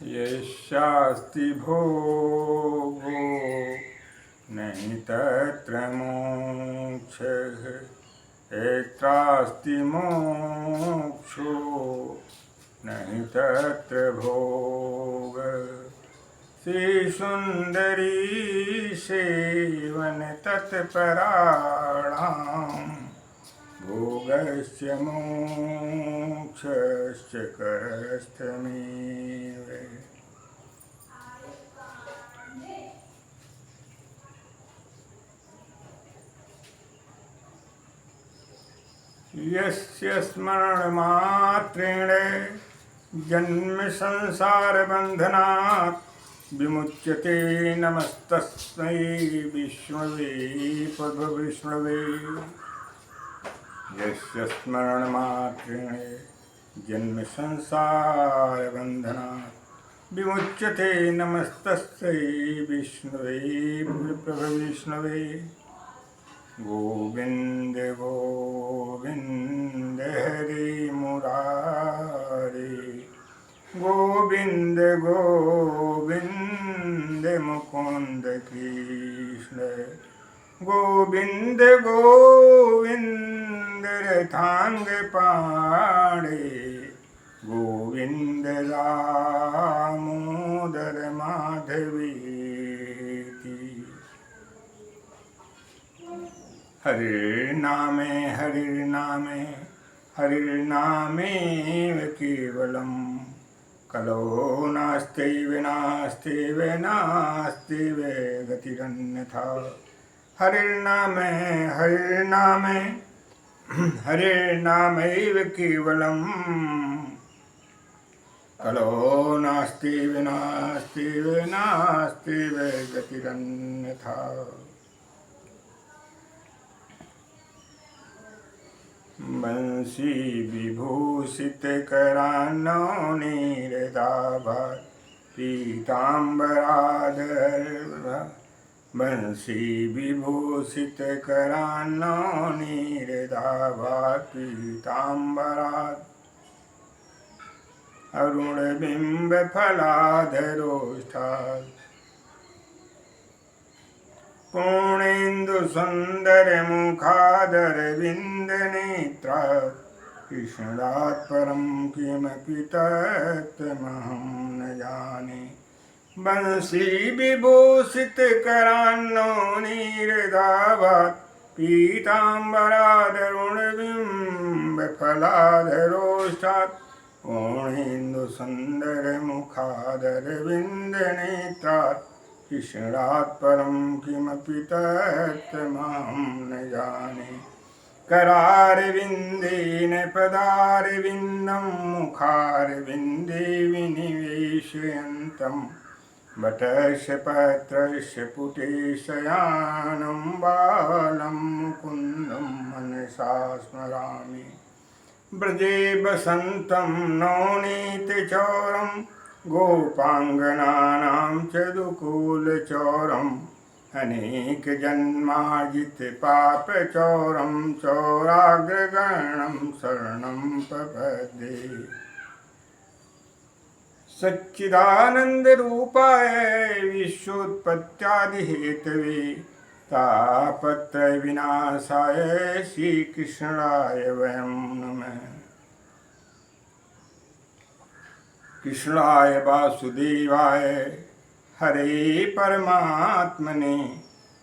यस्यास्ति भोगो नहि तत्र मोक्षः यत्रास्ति मोक्षो नहि तत्र भोगः श्रीसुन्दरी सेवन तत्पराणाम् भोगस्य मोक्षस्य करस्थमेव। यस्य स्मरणमात्रेण जन्म संसारबन्धनात् विमुच्यते नमस्तस्मै विष्णवे पद्मविष्णवे। यस्य स्मरणमात्रेण जन्म संसारबन्धनात् विमुच्यते नमस्तस्यै विष्णवे प्रभविष्णवे। गोविंद गोविंद हरे मुरारे गोविंद गोविंद मुकुंद कृष्ण गोविंद गोविंद रथांग पाणे गोविंद दामोदर माधवेति। हरिर्नामे हरिर्नामे हरिर्नामेव केवलम् कलो नास्त्यैव नास्त्यैव नास्त्यैव गतिरन्यथा। हरिर्नामे हरिर्नामे हरिर्नामैव केवलम् कलो नास्त्यैव नास्त्यैव नास्त्यैव गतिरन्यथा। बंसी विभूषित करानो नीरदाभात पीताम्बराधर। बंसी विभूषित करानो नीरदाभात पीताम्बरात अरुण बिंब फलाधरोष्ठात् पूर्णेन्दु सुंदर मुखादर विंद नेत्रात् कृष्णात् परं किमपि तत्त्वमहं न जाने। बंसी विभूषित करान्नो नीरदाभात् पीताम्बरादरुणबिम्ब फलाधरोष्ठात् पूर्णेन्दु सुंदर मुखादर विंद नेत्रात् कृष्णात् परं किमपि तत्त्वमहं न जाने। करारविन्देन पदारविन्दं मुखारविन्दे विनिवेशयन्तं वटस्य पत्रस्य पुटे शयानं बालं मुकुन्दं मनसा स्मरामि। ब्रजे वसन्तं नवनीतचौरं गोपांगनानां चदुकूलचौरम् अनेकजन्मार्जित पापचौरं चौराग्रगणं शरणं प्रपद्ये। सच्चिदानन्दरूपाय विश्वोत्पत्त्यादिहेतवे तापत्रयविनाशाय श्रीकृष्णाय वयं नमः। कृष्णाय वासुदेवाय हरे परमात्मने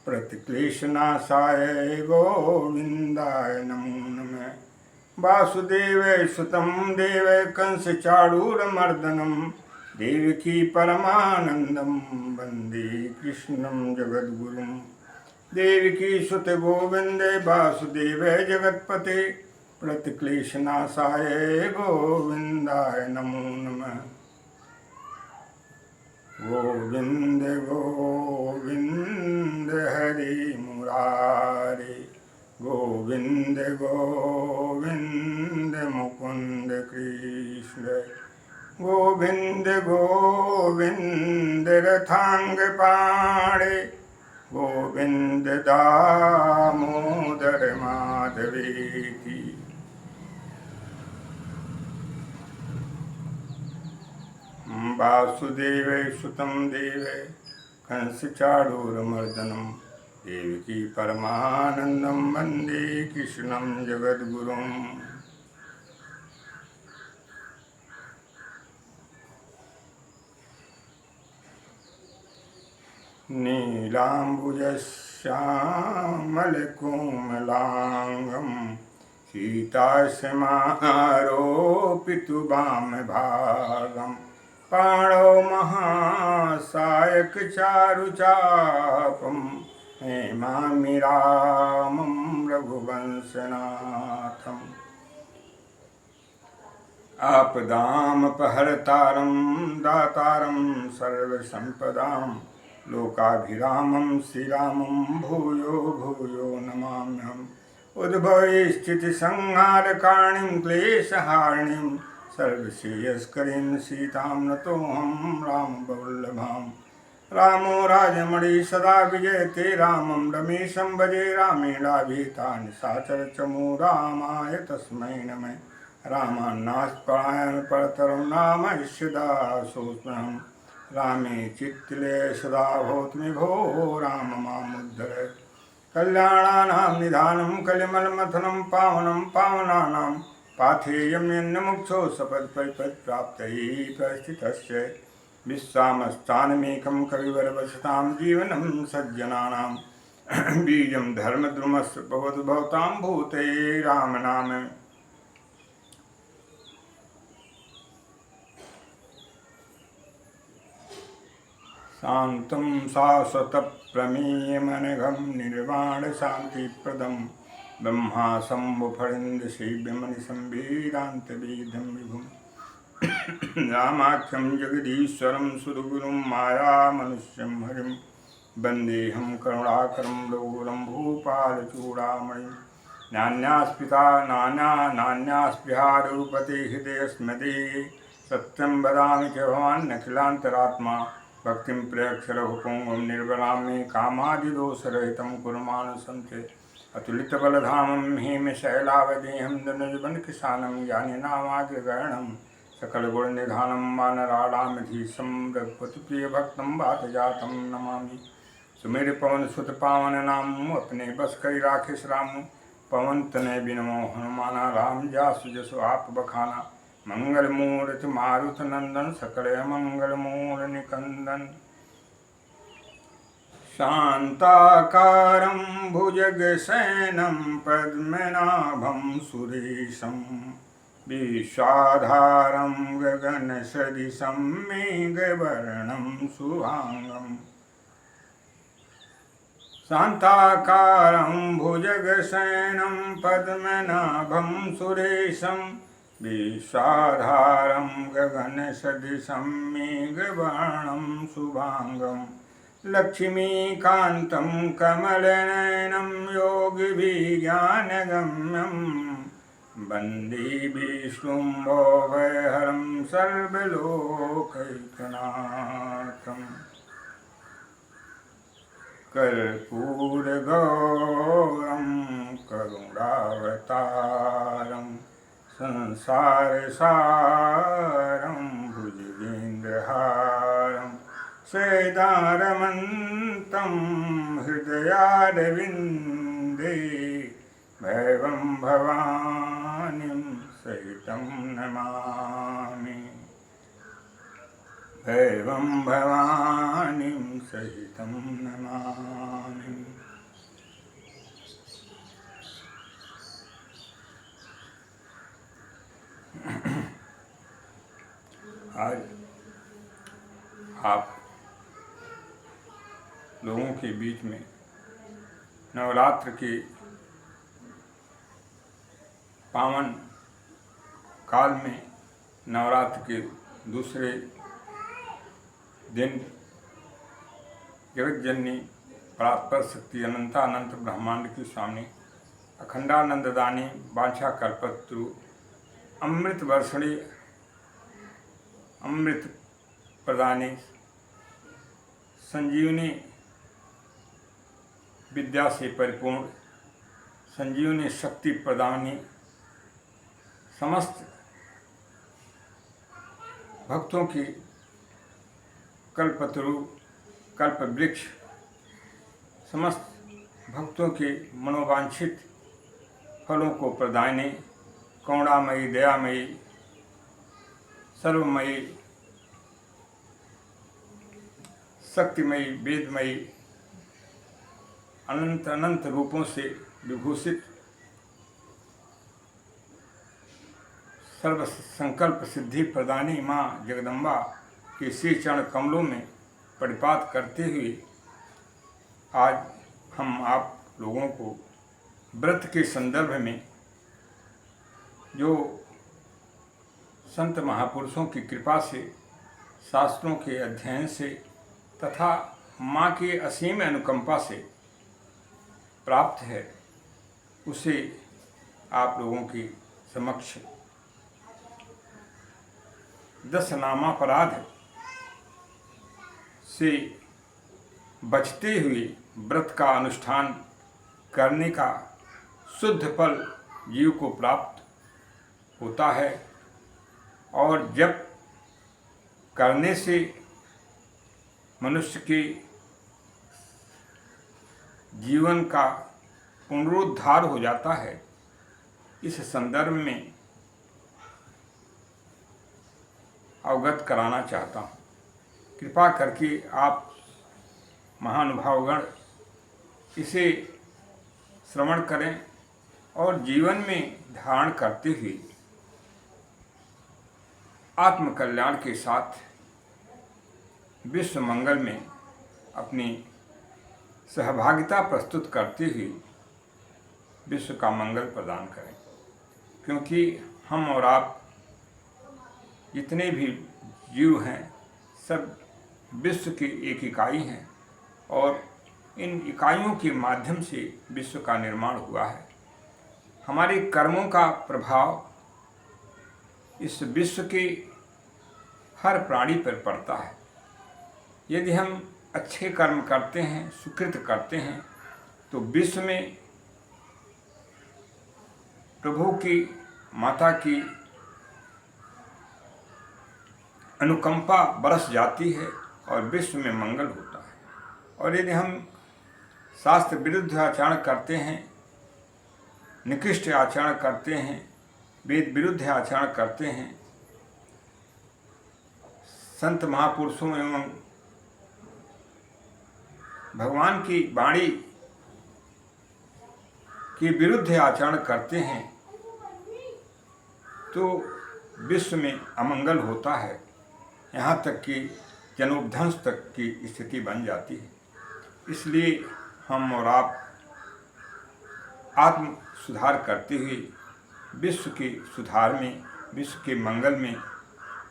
प्रतिक्लेशनाशाय गोविंदाय नमो नमः। वासुदेवै सुतं देवै कंसचाणूरमर्दनं देवकी परमानन्दं वन्दे कृष्णं जगद्गुरुं। देवकी सुत गोविन्दे वासुदेवै जगत्पते प्रतिक्लेशनाशाय गोविंदाय नमो नमः। गोविंद गोविंद हरे मुरारे गोविंद गोविंद मुकुंद कृष्ण गोविंद गोविंद रथांग पाणे गोविंद दामोदर माधवेति। वासुदेवे सुतं देवे कंसचाणूरमर्दनं देवकी परमानन्दं वन्दे कृष्णं जगद्गुरुम्। नीलाम्बुजश्यामलकोमलाङ्गं सीतास्यमारोपितुवामभागं पाणौ महासायकचारुचापं हेमामि रामं रघुवंशनाथम्। आपदामपहर्तारं दातारं सर्वसम्पदां लोकाभिरामं श्रीरामं भूयो भूयो नमाम्यहम्। उद्भवे स्थितिसंहारकारिणीं क्लेशहारिणीं सर्वश्रेयस्करीं सीतां नतोऽहं रामवल्लभां। रामो राजमणि सदा विजयते रामं रमेशं भजे रामेणाभिहितानि साचरचमु रामाय तस्मै नमः। रामान्नास्परायण परतरं नाम ईश्वदासोऽस्म्यहम्। रामे चित्तले सदा भवतु भो राम मामुद्धर। कल्याणानां निधानं कलिमलमथनं पावनं पावनानां पाथेयं यन्नमुक्षो सपत्परिपत्प्राप्तये परिस्थितस्य विश्वामस्थानमेकं कविवरवसतां जीवनं सज्जनानां बीजं धर्मद्रुमस्य भवतु भवतां भूते रामनाम। शान्तं शाश्वतप्रमेयमनघं निर्वाणशान्तिप्रदं ब्रह्मा शम्भुफणीन्द्रसेव्यमनिशं वेदान्तवेदं विभुम्। रामाख्यं जगदीश्वरं सुरगुरुं मायामनुष्यं हरिं वन्देऽहं करुणाकरं रघुवरं भूपालचूडामणिं। नान्यास्पृहा रघुपते हृदयस्मदे सत्यं वदामि च भवान् अखिलान्तरात्मा। भक्तिं प्रयक्ष रघुपुङ्गवं निर्वरां मे कामादिदोषरहितं कुर्मानुसन्ते। अतुलितबलधामं हेमशैलावदेहं दनुजवनकिशानं ज्ञानिनामाग्रगणं सकलगुणनिधानं वानराणामधीशं रघुपतिप्रियभक्तं वातजातं नमामि। सुमेर पवन सुत पावन नाम अपने बस करी राखेश राम। पवन तनय बिनमो हनुमाना राम जासु जसु आप बखाना। मंगल मूर्ति मारुत नंदन सकल मंगल मूल निकंदन। शांताकारं भुजगशयनं पद्मनाभं सुरेशं विश्वाधारं गगनसदृशं मेघवर्णं शुभांगम्। शांताकारं भुजगशयनं पद्मनाभं सुरेशं विश्वाधारं गगनसदृशं मेघवर्णं शुभांगम्। लक्ष्मीकान्तं कमलनयनं योगिभिज्ञानगम्यं वन्दे विष्णुं भवभयहरं सर्वलोकैकनाथम्। कर्पूरगौरं करुणावतारं संसारसारं भुजगेन्द्रहारं सदारमन्तं हृदयारविन्दे भैरवं भवानीं सहितं नमामि। भैरवं भवानीं सहितं नमामि। आज आप लोगों के बीच में नवरात्र के पावन काल में नवरात्र के दूसरे दिन जगज्जननी परात्पर शक्ति अनंतानंत ब्रह्मांड की स्वामी अखंडानंददानी वांछा कल्पत्रु अमृत वर्षणी अमृत प्रदानी संजीवनी विद्या से परिपूर्ण संजीवनी शक्ति प्रदानी समस्त भक्तों की कल्पतरु, कल्पवृक्ष, समस्त भक्तों के मनोवांछित फलों को प्रदायिनी, करुणामयी, दयामयी, सर्वमयी, शक्तिमयी, वेदमयी, अनंत अनंत रूपों से विभूषित, सर्व संकल्प सिद्धि प्रदानी माँ जगदम्बा के श्री चरण कमलों में परिपात करते हुए आज हम आप लोगों को व्रत के संदर्भ में जो संत महापुरुषों की कृपा से, शास्त्रों के अध्ययन से तथा माँ की असीम अनुकंपा से प्राप्त है, उसे आप लोगों के समक्ष 10 नामापराध से बचते हुए व्रत का अनुष्ठान करने का शुद्ध फल जीव को प्राप्त होता है। और जब करने से मनुष्य के जीवन का पुनरुद्धार हो जाता है, इस संदर्भ में अवगत कराना चाहता हूँ। कृपा करके आप महानुभावगण इसे श्रवण करें और जीवन में धारण करते हुए आत्म कल्याण के साथ विश्व मंगल में अपनी सहभागिता प्रस्तुत करते हुए विश्व का मंगल प्रदान करें। क्योंकि हम और आप जितने भी जीव हैं सब विश्व की एक इकाई हैं और इन इकाइयों के माध्यम से विश्व का निर्माण हुआ है। हमारे कर्मों का प्रभाव इस विश्व के हर प्राणी पर पड़ता है। यदि हम अच्छे कर्म करते हैं, सुकृत करते हैं, तो विश्व में प्रभु की, माता की अनुकंपा बरस जाती है और विश्व में मंगल होता है। और यदि हम शास्त्र विरुद्ध आचरण करते हैं, निकृष्ट आचरण करते हैं, वेद विरुद्ध आचरण करते हैं, संत महापुरुषों एवं भगवान की वाणी के विरुद्ध आचरण करते हैं, तो विश्व में अमंगल होता है। यहाँ तक कि जनोपध्वंस तक की स्थिति बन जाती है। इसलिए हम और आप आत्म सुधार करते हुए विश्व के सुधार में, विश्व के मंगल में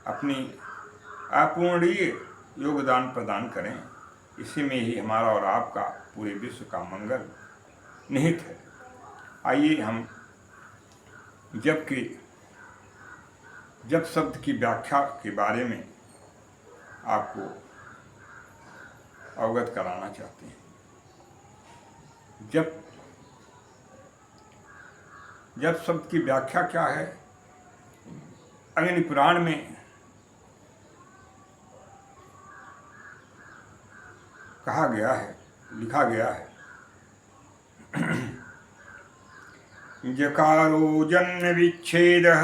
अपनी अपूर्णीय योगदान प्रदान करें। इसी में ही हमारा और आपका पूरे विश्व का मंगल निहित है। आइए हम जप शब्द की व्याख्या के बारे में आपको अवगत कराना चाहते हैं। जप शब्द की व्याख्या क्या है? अग्नि पुराण में कहा गया है, लिखा गया है, जकारो जन्म विच्छेदः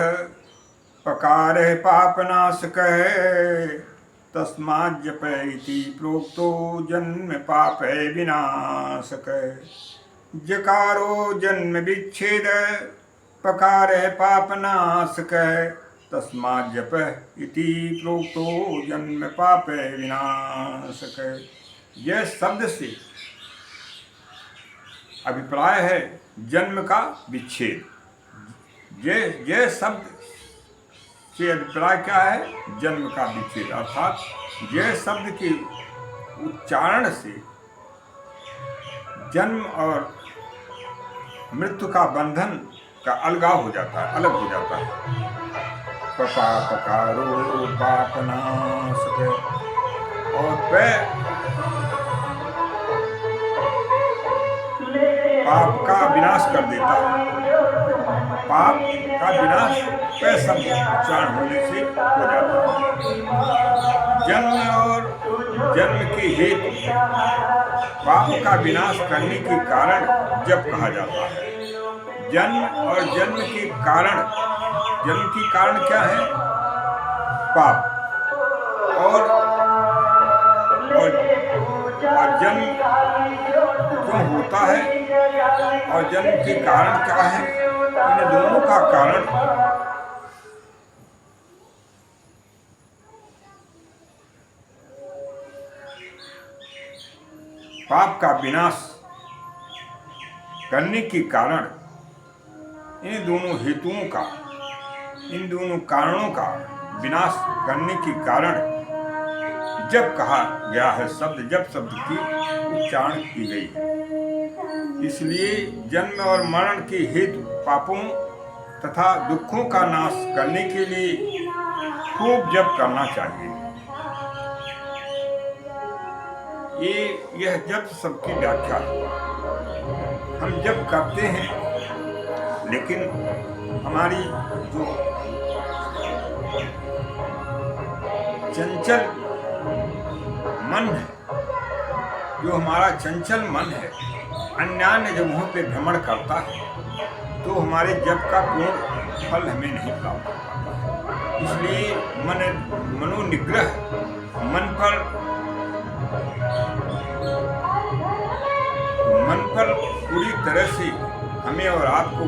पकारः पापनाशकः तस्मात् जप इति प्रोक्तो जन्म पापः विनाशकः। जकारो जन्म विच्छेदः पकारः पापनाशकः तस्मात् जप इति प्रोक्तो जन्म पापः विनाशकः। यह शब्द से अभिप्राय है जन्म का विच्छेद। यह शब्द से अभिप्राय क्या है? जन्म का विच्छेद। अर्थात यह शब्द के उच्चारण से जन्म और मृत्यु का बंधन का अलगाव हो जाता है, अलग हो जाता है। पपा पकारो पापनाशक, और पाप का विनाश कर देता है। पाप का विनाश शब्द उच्चारण होने से हो जाता है। जन्म और जन्म के हेतु पाप का विनाश करने के कारण जप कहा जाता है। जन्म और जन्म के कारण, जन्म के कारण क्या है? पाप। और जन्म क्यों होता है और जन्म के कारण क्या है? इन दोनों का कारण पाप का विनाश करने के कारण, इन दोनों हेतुओं का, इन दोनों कारणों का विनाश करने के कारण जब कहा गया है शब्द, जब शब्द की उच्चारण की गई है। इसलिए जन्म और मरण के हेतु पापों तथा दुखों का नाश करने के लिए खूब जप करना चाहिए। यह जप शब्द की व्याख्या है। हम जप करते हैं, लेकिन हमारी जो चंचल मन है, जो हमारा चंचल मन है, अन्य जगहों पे भ्रमण करता है, तो हमारे जप का पूर्ण फल हमें नहीं प्राप्त हो पाता है। इसलिए मनोनिग्रह, मन पर पूरी तरह से हमें और आपको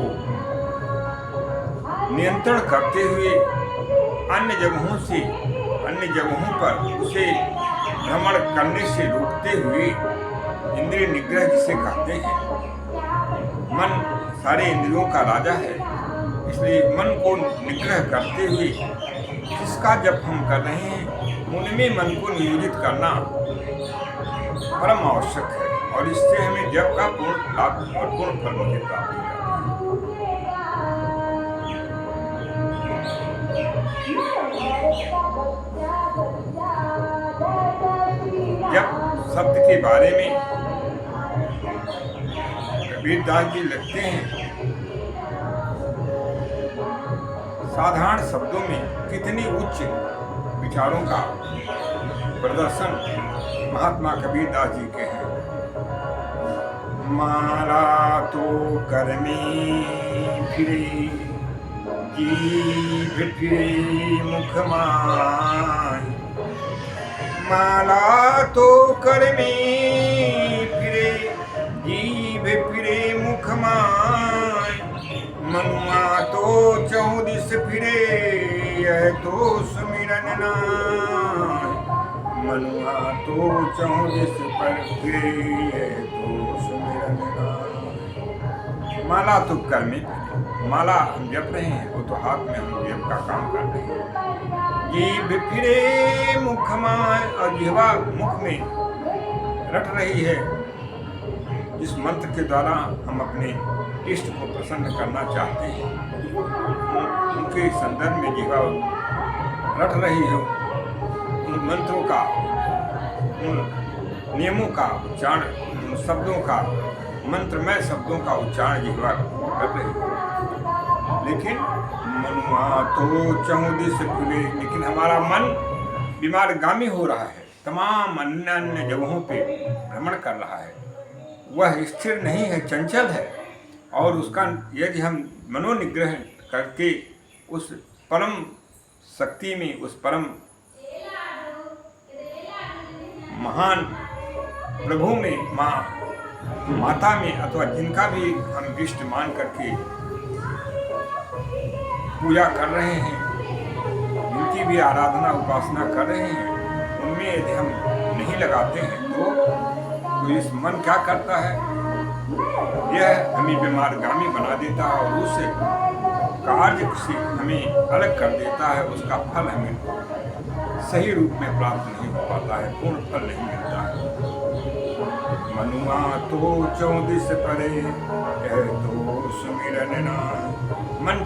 नियंत्रण करते हुए अन्य जगहों पर उसे भ्रमण करने से रोकते हुए, इंद्रिय निग्रह जिसे कहते हैं। मन सारे इंद्रियों का राजा है, इसलिए मन को निग्रह करते हुए जिसका जप हम कर रहे हैं, उनमें मन को नियोजित करना परम आवश्यक है, और इससे हमें जप का पूर्ण लाभ और पूर्ण फल मुझे प्राप्त हो जाता है। जप शब्द के बारे में कबीरदास जी लिखते हैं, साधारण शब्दों में कितनी उच्च विचारों का प्रदर्शन महात्मा कबीरदास जी के हैं। माला तो कर में फिरे, जीभ फिरे मुख माय। माला तो कर में फिरे, जीभ फिरे मुख माय। मनुआ तो चहुँ दिस फिरे, यह तो सुमिरन नाय। मनुआ तो चहुँ दिस पर फिरे, यह तो सुमिरन नाय। माला तो कर में फिरे, माला हम जप रहे हैं, वो तो हाथ में हम जप का काम कर रहे हैं। जीभ फिरे मुख माय, और जिह्वा मुख में रट रही है जिस मंत्र के द्वारा हम अपने इष्ट को प्रसन्न करना चाहते हैं, उनके संदर्भ में जिह्वा रट रही है। उन मंत्रों का, उन नियमों का उच्चारण, उन शब्दों का, मंत्रमय शब्दों का उच्चारण जिह्वा कर रही है। लेकिन मनुआ तो चहुँ दिस फिरे, लेकिन हमारा मन बीमारगामी हो रहा है, तमाम अन्य जगहों पे भ्रमण कर रहा है। वह स्थिर नहीं है, चंचल है, और उसका यदि हम मनोनिग्रह करके उस परम शक्ति में, उस परम महान प्रभु में, माता में, अथवा जिनका भी हम इष्ट मान करके पूजा कर रहे हैं, जिनकी भी आराधना उपासना कर रहे हैं, उनमें यदि हम नहीं लगाते हैं तो इस मन क्या करता है? यह हमें बीमारगामी बना देता है और उस कार्य से हमें अलग कर देता है। उसका फल हमें सही रूप में प्राप्त नहीं हो पाता है, पूर्ण फल नहीं मिलता है। मनुआ तो चहुँ दिस परे, यह तो सुमिरन नाय। मन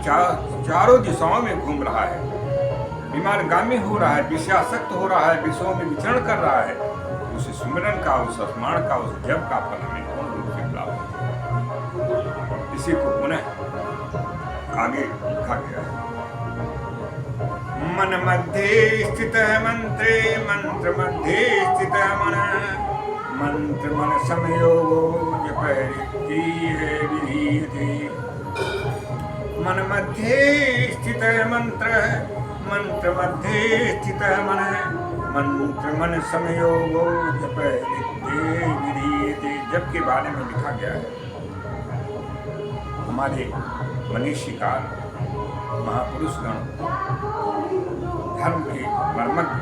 चारों दिशाओं में घूम रहा है, बीमारगामी हो रहा है, विषयासक्त हो रहा है, विषयों में विचरण कर रहा है। उस सुमिरन का, उस स्मरण का, उस जप का फल हमें पूर्ण रूप से प्राप्त हो। इसी को पुनः आगे लिखा गया है। मन मध्ये स्थितः मंत्रे मंत्र मध्ये स्थितः मन मंत्र मन समयोगो जपरितीये विधीयते मन मध्ये स्थितः मंत्र मंत्र मध्ये स्थितः मन मंत्र मन समयोगो जपरितीये विधीयते। जप के बारे में लिखा गया है। हमारे मनीषीकार महापुरुषगण धर्म के मर्मज्ञ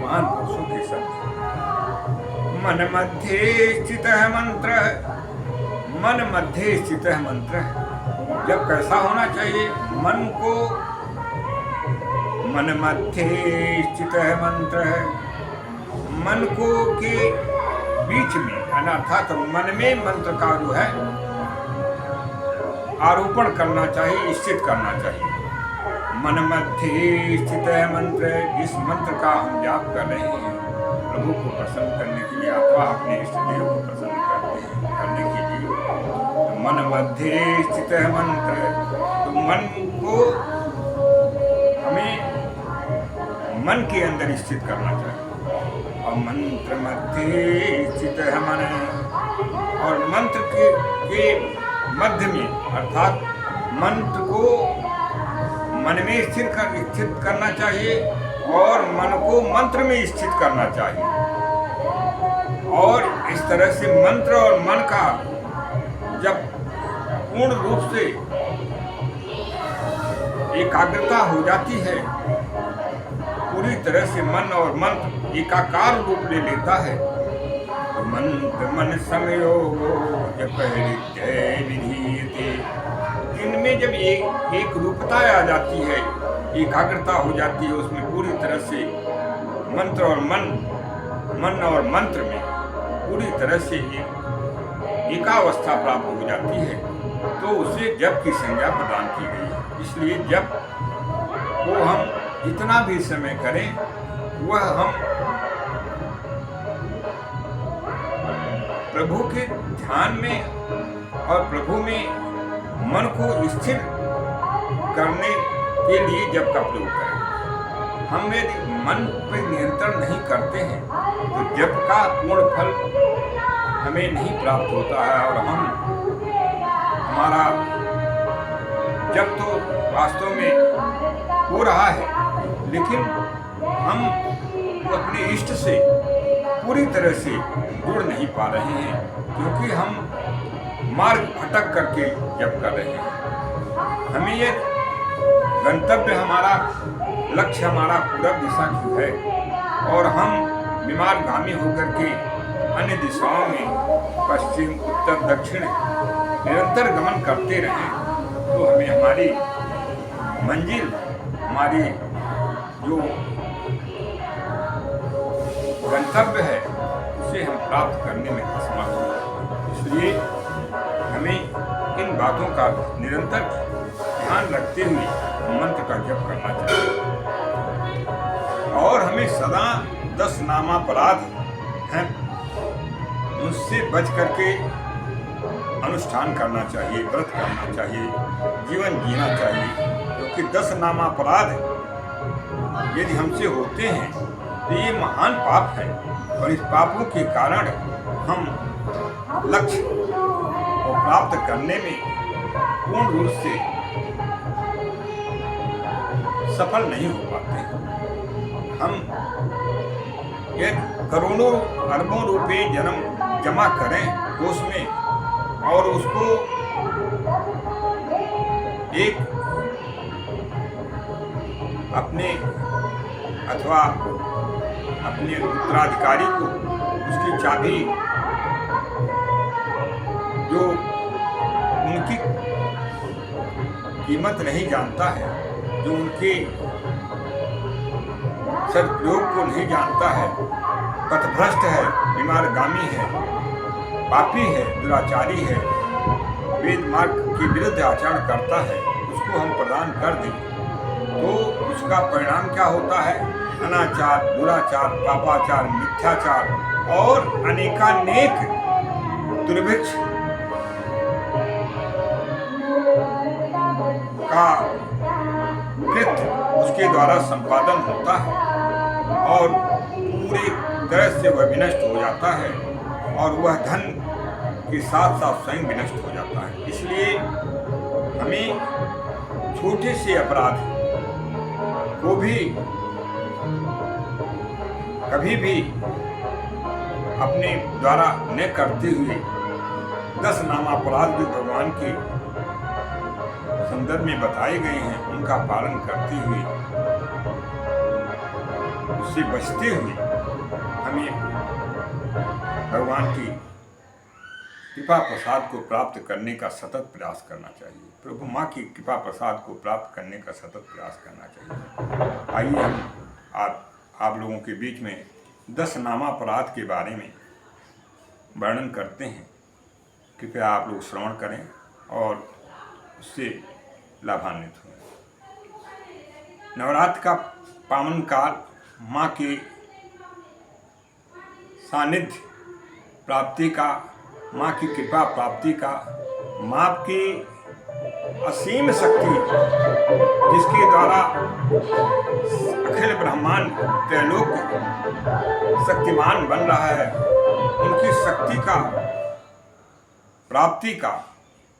महान पुरुषों के शब्द मन मध्य स्थितः मंत्र मन मध्य स्थितः मंत्र। जब कैसा होना चाहिए? मन को मन मध्य स्थितः मंत्र मन को के बीच में अर्थात मन में मंत्र का जो है आरोपण करना चाहिए, स्थित करना चाहिए। मन मध्य स्थित है मंत्र, जिस मंत्र का हम जाप कर रहे हैं प्रभु को प्रसन्न करने के लिए अथवा अपने इष्ट देव को प्रसन्न करने के लिए, तो मन मध्य स्थित है मंत्र। तो मन को हमें मन के अंदर स्थित करना चाहिए। और मंत्र मध्य स्थित है मन, और मंत्र के मध्य में अर्थात मंत्र को मन में स्थित करना चाहिए और मन को मंत्र में स्थित करना चाहिए। और इस तरह से मंत्र और मन का जब पूर्ण रूप से एकाग्रता हो जाती है, पूरी तरह से मन और मंत्र एकाकार रूप ले लेता है, तो मंत्र मन समयोगो जपरितीये विधीयते। इनमें जब एक रूपता आ जाती है, एकाग्रता हो जाती है, उसमें पूरी तरह से मंत्र और मन और मंत्र में पूरी तरह से एकावस्था प्राप्त हो जाती है, तो उसे जप की संज्ञा प्रदान की गई है। इसलिए जप को हम जितना भी समय करें वह हम प्रभु के ध्यान में और प्रभु में मन को स्थिर करने के लिए जप का प्रयोग करें। हम यदि मन पर नियंत्रण नहीं करते हैं तो जप का पूर्ण फल हमें नहीं प्राप्त होता है, और हमारा जप तो वास्तव में हो रहा है, लेकिन हम अपने इष्ट से पूरी तरह से जुड़ नहीं पा रहे हैं, क्योंकि हम मार्ग भटक करके जप कर रहे हैं। हमें ये गंतव्य हमारा लक्ष्य हमारा पूरब दिशा की है, और हम विमार्गामी होकर के अन्य दिशाओं में पश्चिम उत्तर दक्षिण निरंतर गमन करते रहें, तो हमें हमारी मंजिल, हमारी जो गंतव्य है उसे हम प्राप्त करने में असमर्थ होंगे। इसलिए हमें इन बातों का निरंतर ध्यान रखते हुए मंत्र का जप करना चाहिए, और हमें सदा 10 नामापराध हैं उससे बच करके अनुष्ठान करना चाहिए, व्रत करना चाहिए, जीवन जीना चाहिए, क्योंकि 10 नामापराध यदि हमसे होते हैं तो ये महान पाप है, और इस पापों के कारण हम लक्ष्य को प्राप्त करने में पूर्ण रूप से सफल नहीं हो पाते। हम यदि करोड़ों अरबों रुपए जमा करें कोष में, और उसको एक अपने अथवा अपने उत्तराधिकारी को उसकी चाबी जो उनकी कीमत नहीं जानता है, जो उनके सदप्रयोग को नहीं जानता है, पथभ्रष्ट है, विमार्गामी है, पापी है, दुराचारी है, वेद मार्ग के विरुद्ध आचरण करता है, उसको हम प्रदान कर दें तो उसका परिणाम क्या होता है? अनाचार, दुराचार, पापाचार, मिथ्याचार और अनेकानेक दुर्भिक्ष का कृत्य उसके द्वारा संपादन होता है और पूरी तरह से वह विनष्ट हो जाता है और वह धन के साथ साथ स्वयं विनष्ट हो जाता है। इसलिए हमें छोटे से अपराध को भी कभी भी अपने द्वारा न करते हुए 10 नामापराध जो भगवान के संदर्भ में बताए गए हैं उनका पालन करते हुए, उससे बचते हुए हमें भगवान की कृपा प्रसाद को प्राप्त करने का सतत प्रयास करना चाहिए। प्रभु माँ की कृपा प्रसाद को प्राप्त करने का सतत प्रयास करना चाहिए। आइए हम आप लोगों के बीच में 10 नामापराध के बारे में वर्णन करते हैं। कृपया आप लोग श्रवण करें और उससे लाभान्वित हों। नवरात्र का पावन काल माँ के सानिध्य प्राप्ति का, माँ की कृपा प्राप्ति का, माँ की असीम शक्ति जिसके द्वारा अखिल ब्रह्मांड त्रैलोक शक्तिमान बन रहा है, उनकी शक्ति का प्राप्ति का,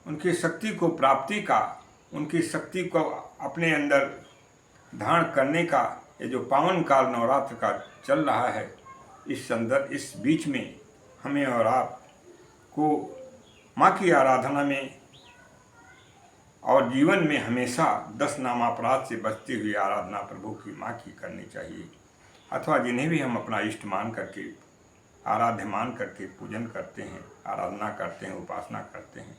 उनकी शक्ति को प्राप्ति का, उनकी शक्ति को अपने अंदर धारण करने का ये जो पावन काल नवरात्र का चल रहा है, इस बीच में हमें और आप को माँ की आराधना में और जीवन में हमेशा 10 नामापराध से बचते हुए आराधना प्रभु की माँ की करनी चाहिए। अथवा जिन्हें भी हम अपना इष्ट मान करके, आराध्य मान करके पूजन करते हैं, आराधना करते हैं, उपासना करते हैं,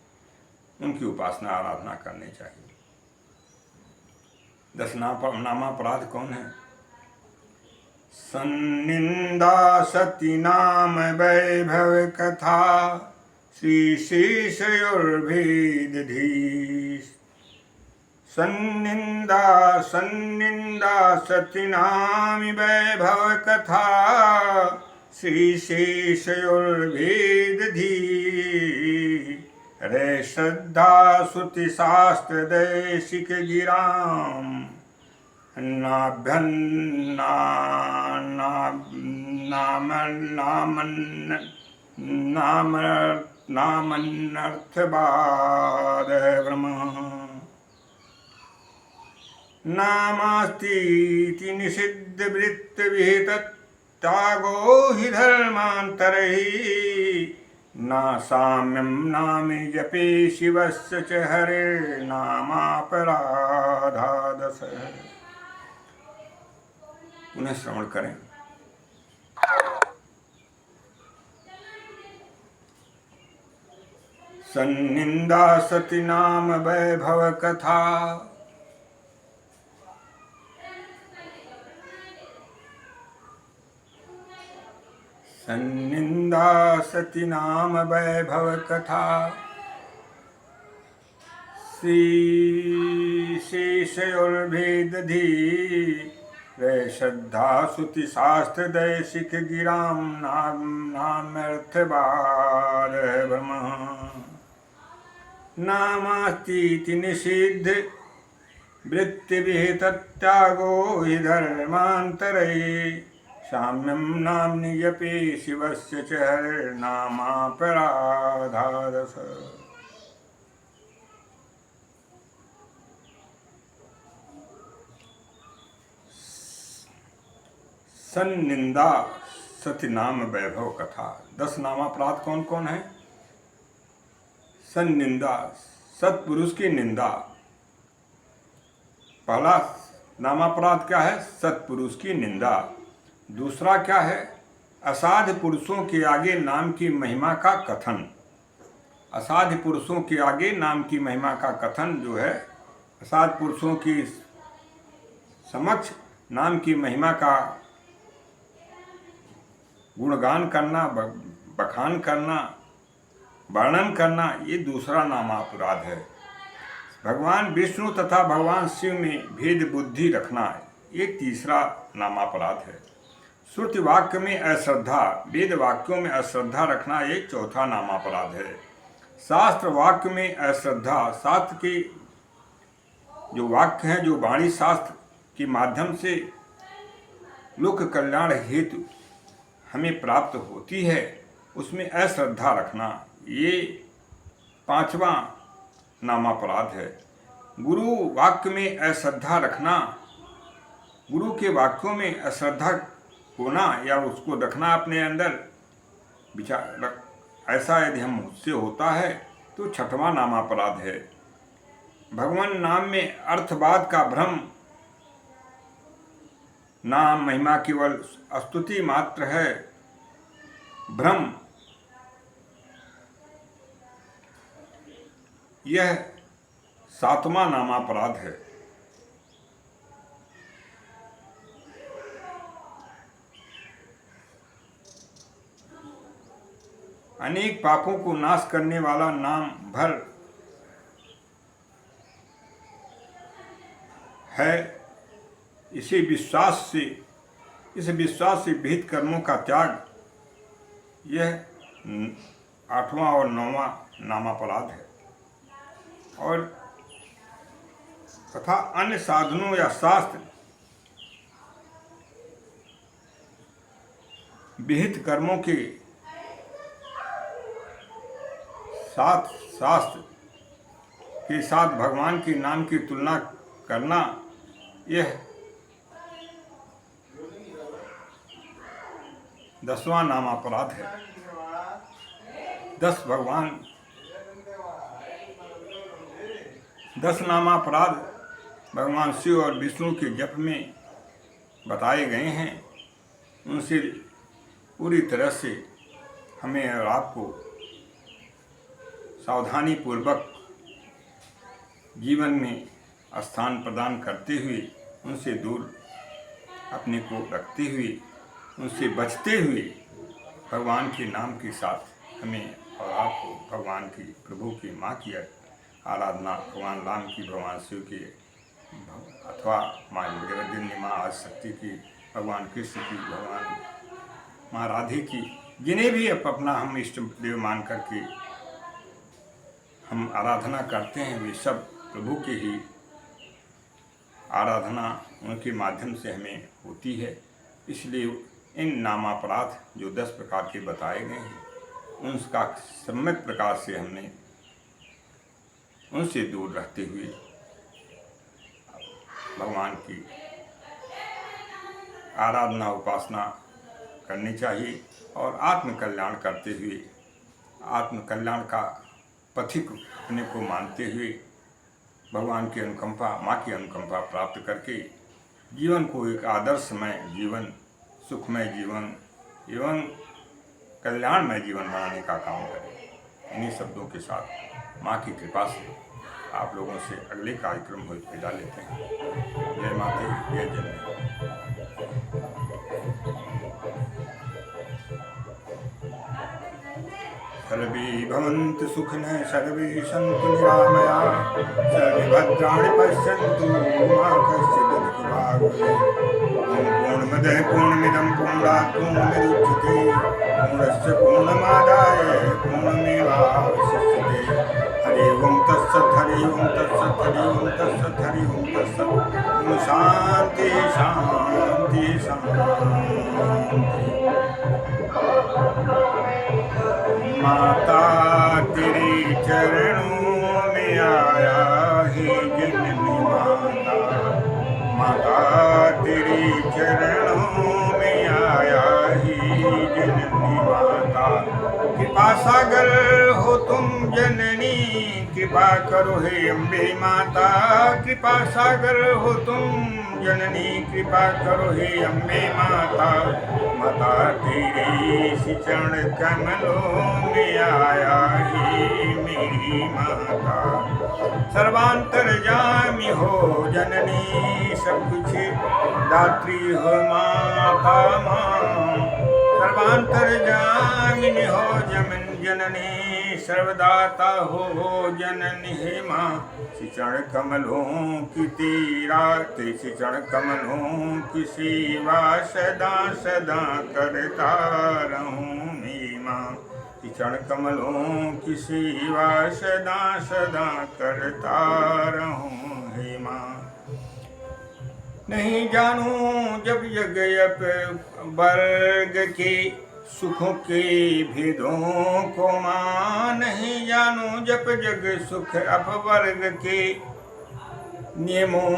उनकी उपासना आराधना करनी चाहिए। 10 नामापराध कौन है? सन्निंदा सती नाम वैभव कथा श्री शेषयोर्भेदधीश। सन्निंदा सती नाम वैभव कथा श्री शेषयोर्भेदधीश। रे श्रद्धा श्रुति शास्त्र देशिक गिराम नामन्नर्थवाद ब्रह्म। नामास्तीति निषिद्ध वृत्त विहित त्यागो हि धर्मान्तरैः। ना साम्यं नामे जपे शिवस्य च हरेर्नामापराधादश। पुनः श्रवण करें। सन्निंदा सती नाम वैभव कथा। सन्निंदा सती नाम वैभव कथा श्री शेषयोर्भेदधीश। वे श्रद्धा श्रुति शास्त्र देशिक गिराम नामर्थवाद ब्रह्म। नामास्तीति निषिद्ध वृत्ति विहित त्यागो हि धर्मान्तरैः। साम्यं नाम्नि जपे शिवस्य च हरेर्नामापराधादश। सन्निंदा सती नाम वैभव कथा। 10 नामापराध कौन कौन है? सन्निंदा, सत्पुरुष की निंदा। पहला नामापराध क्या है? सत्पुरुष की निंदा। दूसरा क्या है? असाध्य पुरुषों के आगे नाम की महिमा का कथन। असाध्य पुरुषों के आगे नाम की महिमा का कथन जो है, असाध्य पुरुषों की समक्ष नाम की महिमा का गुणगान करना, बखान करना, वर्णन करना, ये दूसरा नामापराध है। भगवान विष्णु तथा भगवान शिव में भेद बुद्धि रखना, ये तीसरा नामापराध है। श्रुति वाक्य में अश्रद्धा, वेद वाक्यों में अश्रद्धा रखना, ये चौथा नामापराध है। शास्त्र वाक्य में अश्रद्धा, शास्त्र की जो वाक्य हैं, जो वाणी शास्त्र के माध्यम से लोक कल्याण हेतु हमें प्राप्त होती है, उसमें अश्रद्धा रखना, ये 5वां नामापराध है। गुरु वाक्य में अश्रद्धा रखना, गुरु के वाक्यों में अश्रद्धा होना या उसको रखना अपने अंदर विचार, ऐसा यदि हम मुझसे होता है तो 6वां नामापराध है। भगवान नाम में अर्थवाद का भ्रम, नाम महिमा केवल स्तुति मात्र है, भ्रम, यह 7वां नामापराध है। अनेक पापों को नाश करने वाला नाम भर है। इस विश्वास से विहित कर्मों का त्याग, यह 8वां और 9वां नामापराध है। और तथा अन्य साधनों या शास्त्र विहित कर्मों के साथ शास्त्र के साथ भगवान के नाम की तुलना करना, यह 10वां नामापराध है। 10 नामापराध भगवान शिव और विष्णु के जप में बताए गए हैं। उनसे पूरी तरह से हमें और आपको सावधानी पूर्वक जीवन में स्थान प्रदान करते हुए, उनसे दूर अपने को रखते हुए, उनसे बचते हुए भगवान के नाम के साथ हमें और आपको भगवान की, प्रभु की माँ की आराधना, भगवान राम की, भगवान शिव की, अथवा माँ जगदम्बा माँ आदिशक्ति की, भगवान कृष्ण की, भगवान माँ राधे की, जिन्हें भी अपना हम इष्ट देव मान करके हम आराधना करते हैं, वे सब प्रभु के ही आराधना, उनके माध्यम से हमें होती है। इसलिए इन नामापराध जो 10 प्रकार के बताए गए हैं, उनका सम्यक प्रकार से हमने उनसे दूर रहते हुए भगवान की आराधना, उपासना करनी चाहिए और आत्मकल्याण करते हुए, आत्मकल्याण का पथिक अपने को मानते हुए भगवान की अनुकंपा, माँ की अनुकंपा प्राप्त करके जीवन को एक आदर्शमय जीवन, सुखमय जीवन एवं कल्याणमय जीवन बनाने का काम करें। इन्हीं शब्दों के साथ माँ की कृपा से आप लोगों से अगले कार्यक्रम में विदा लेते हैं। जय माता दी, जय जननी। सर्वे भवन्तु सुखिनः, सर्वे सन्तु निरामयाः, सर्वे भद्राणि पश्यन्तु मा कश्चित् दुःखभाग् भवेत्। पूर्णमदः पूर्णमिदं पूर्णात् पूर्णमुदच्यते, पूर्णस्य पूर्णमादाय पूर्णमेवावशिष्यते। हरि ओं तत्सत्, हरि ओं तत्सत्, हरि ओं तत्सत्, हरि ओं तत्सत्। शान्ति शान्ति शान्ति। माता तेरे चरणों में आया है जननी माता, माता तेरे चरणों में आया है जननी माता। कृपा सागर हो तुम जननी, कृपा करो हे अम्बे माता। कृपा सागर हो तुम जननी, कृपा करो हे अम्बे माता। माता तेरे चरण कमलों में आया है मेरी माता। सर्वांतर्यामी हो जननी, सब कुछ दात्री हो माता माँ। सर्वांतर्यामिनी हो जननी, सर्वदाता हो जननी हे माँ। चरण कमलों की तेरा, तेरे चरण कमलों की सेवा सदा सदा करता रहूं मेरी माँ। चरण कमलों की सेवा सदा सदा करता रहूं हे माँ। नहीं जानूं जब यज्ञ वर्ग के सुखों के भेदों को मां, नहीं जानूं जप जग सुख अपवर्ग के नियमों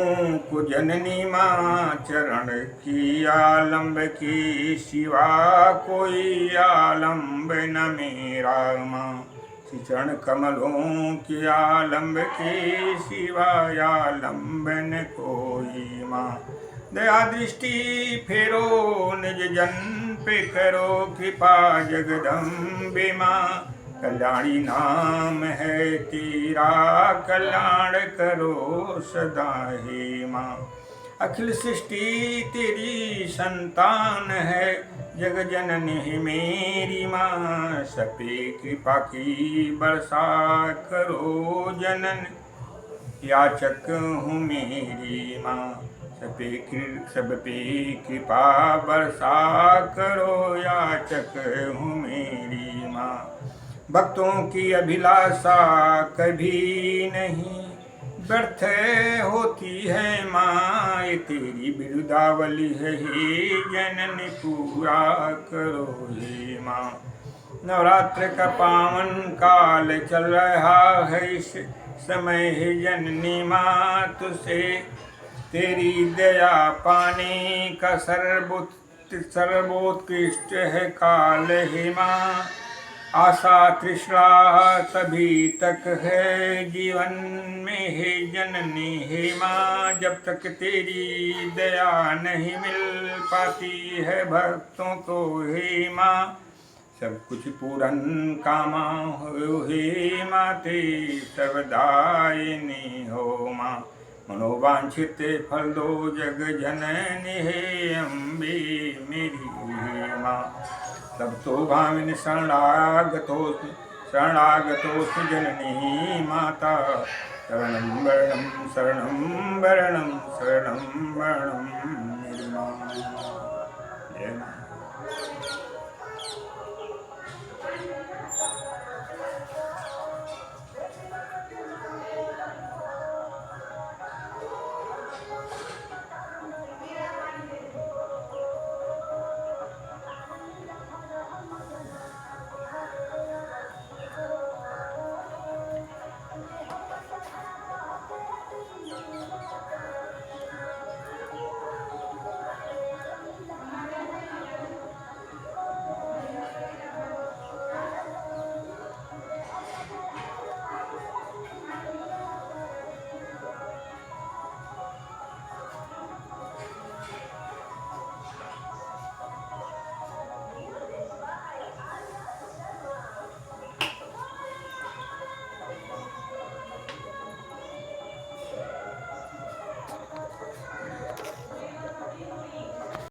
को जननी मां, चरण की आलम्ब की सिवा कोई आलम्ब न मेरा मां, चरण कमलों की आलम्ब के सिवा आलम्ब न कोई मां, दया दृष्टि फेरो निज जन पे करो कृपा जगदम्बे मां, कल्याणी नाम है तेरा कल्याण करो सदा हे मां, अखिल सृष्टि तेरी संतान है जग जननी है मेरी मां, सपे कृपा की बरसा करो जनन याचक हूँ मेरी मां, सब पे कृपा बरसा करो याचक हूँ मेरी मां, भक्तों की अभिलाषा कभी नहीं व्यर्थ होती है माँ, ये तेरी बिरुदावली है हे जननी पूरा करो हे माँ, नवरात्र का पावन काल चल रहा है इस समय है जननी माँ, तुझसे तेरी दया पाने का सर्वोत्कृष्ट है काल हे माँ, आशा तृष्णा तभी तक है जीवन में हे जननी हे माँ, जब तक तेरी दया नहीं मिल पाती है भक्तों को हे माँ, सब कुछ पूरन कामा हो हे माते सर्वदायिनी हो माँ, मनोवांछित फल दो जग जननी हे अम्बे मेरी हे माँ, तब तो भामिनी शरणागतोऽस्मि जननी माता, शरणं वरणं मेरी माँ। जय माँ।